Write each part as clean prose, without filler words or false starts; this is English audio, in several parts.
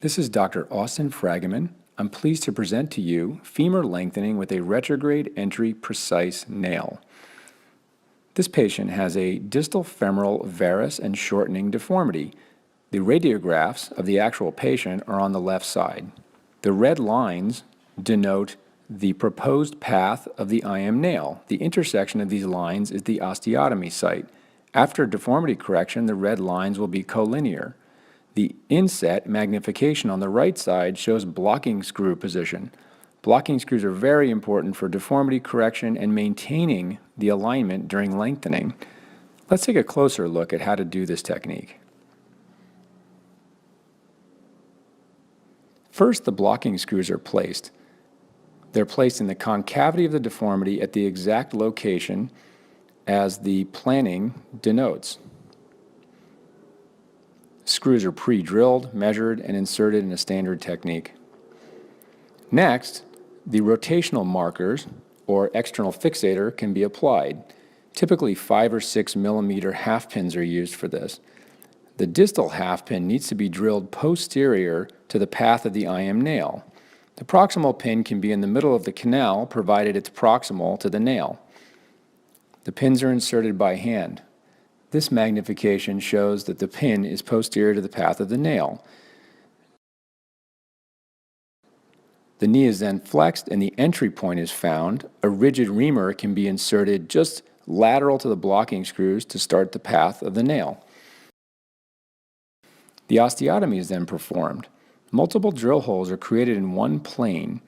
This is Dr. Austin Fragaman. I'm pleased to present to you femur lengthening with a retrograde entry PRECICE nail. This patient has a distal femoral varus and shortening deformity. The radiographs of the actual patient are on the left side. The red lines denote the proposed path of the IM nail. The intersection of these lines is the osteotomy site. After deformity correction, the red lines will be collinear. The inset magnification on the right side shows blocking screw position. Blocking screws are very important for deformity correction and maintaining the alignment during lengthening. Let's take a closer look at how to do this technique. First, the blocking screws are placed. They're placed in the concavity of the deformity at the exact location as the planning denotes. Screws are pre-drilled, measured, and inserted in a standard technique. Next, the rotational markers, or external fixator, can be applied. Typically 5 or 6 millimeter half pins are used for this. The distal half pin needs to be drilled posterior to the path of the IM nail. The proximal pin can be in the middle of the canal, provided it's proximal to the nail. The pins are inserted by hand. This magnification shows that the pin is posterior to the path of the nail. The knee is then flexed and the entry point is found. A rigid reamer can be inserted just lateral to the blocking screws to start the path of the nail. The osteotomy is then performed. Multiple drill holes are created in one plane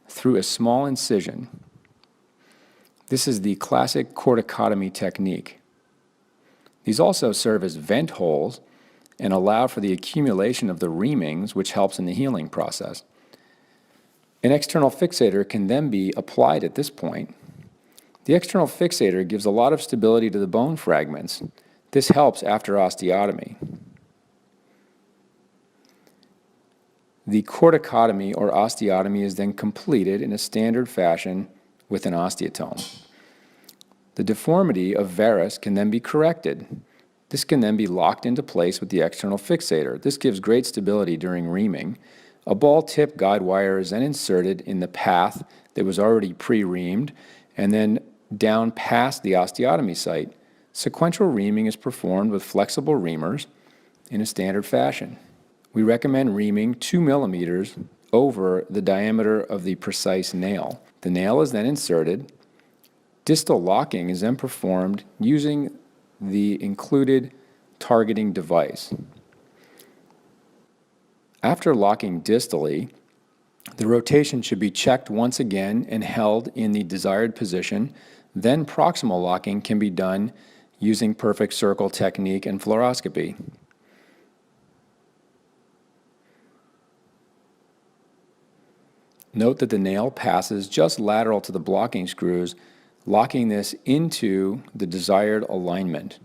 through a small incision. This is the classic corticotomy technique. These also serve as vent holes and allow for the accumulation of the reamings, which helps in the healing process. An external fixator can then be applied at this point. The external fixator gives a lot of stability to the bone fragments. This helps after osteotomy. The corticotomy or osteotomy is then completed in a standard fashion with an osteotome. The deformity of varus can then be corrected. This can then be locked into place with the external fixator. This gives great stability during reaming. A ball tip guide wire is then inserted in the path that was already pre-reamed and then down past the osteotomy site. Sequential reaming is performed with flexible reamers in a standard fashion. We recommend reaming 2 millimeters over the diameter of the PRECICE nail. The nail is then inserted. Distal locking is then performed using the included targeting device. After locking distally, the rotation should be checked once again and held in the desired position. Then proximal locking can be done using perfect circle technique and fluoroscopy. Note that the nail passes just lateral to the blocking screws, locking this into the desired alignment.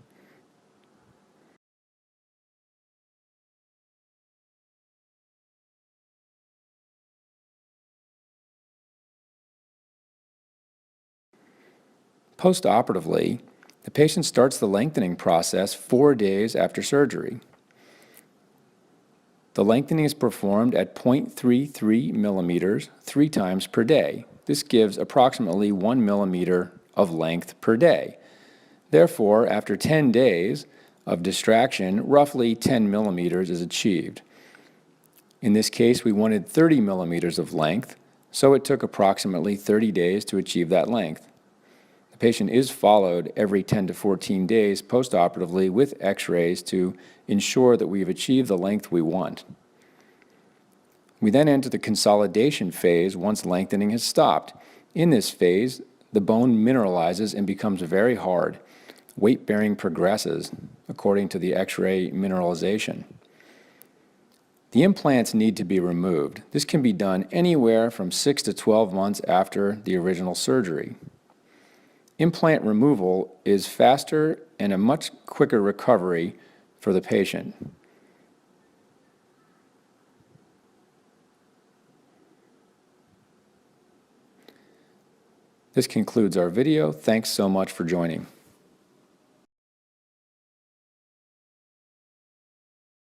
Postoperatively, the patient starts the lengthening process 4 days after surgery. The lengthening is performed at 0.33 millimeters 3 times per day. This gives approximately 1 millimeter of length per day. Therefore, after 10 days of distraction, roughly 10 millimeters is achieved. In this case, we wanted 30 millimeters of length, so it took approximately 30 days to achieve that length. The patient is followed every 10 to 14 days postoperatively with x-rays to ensure that we've achieved the length we want. We then enter the consolidation phase once lengthening has stopped. In this phase, the bone mineralizes and becomes very hard. Weight bearing progresses according to the x-ray mineralization. The implants need to be removed. This can be done anywhere from 6 to 12 months after the original surgery. Implant removal is faster and a much quicker recovery for the patient. This concludes our video. Thanks so much for joining.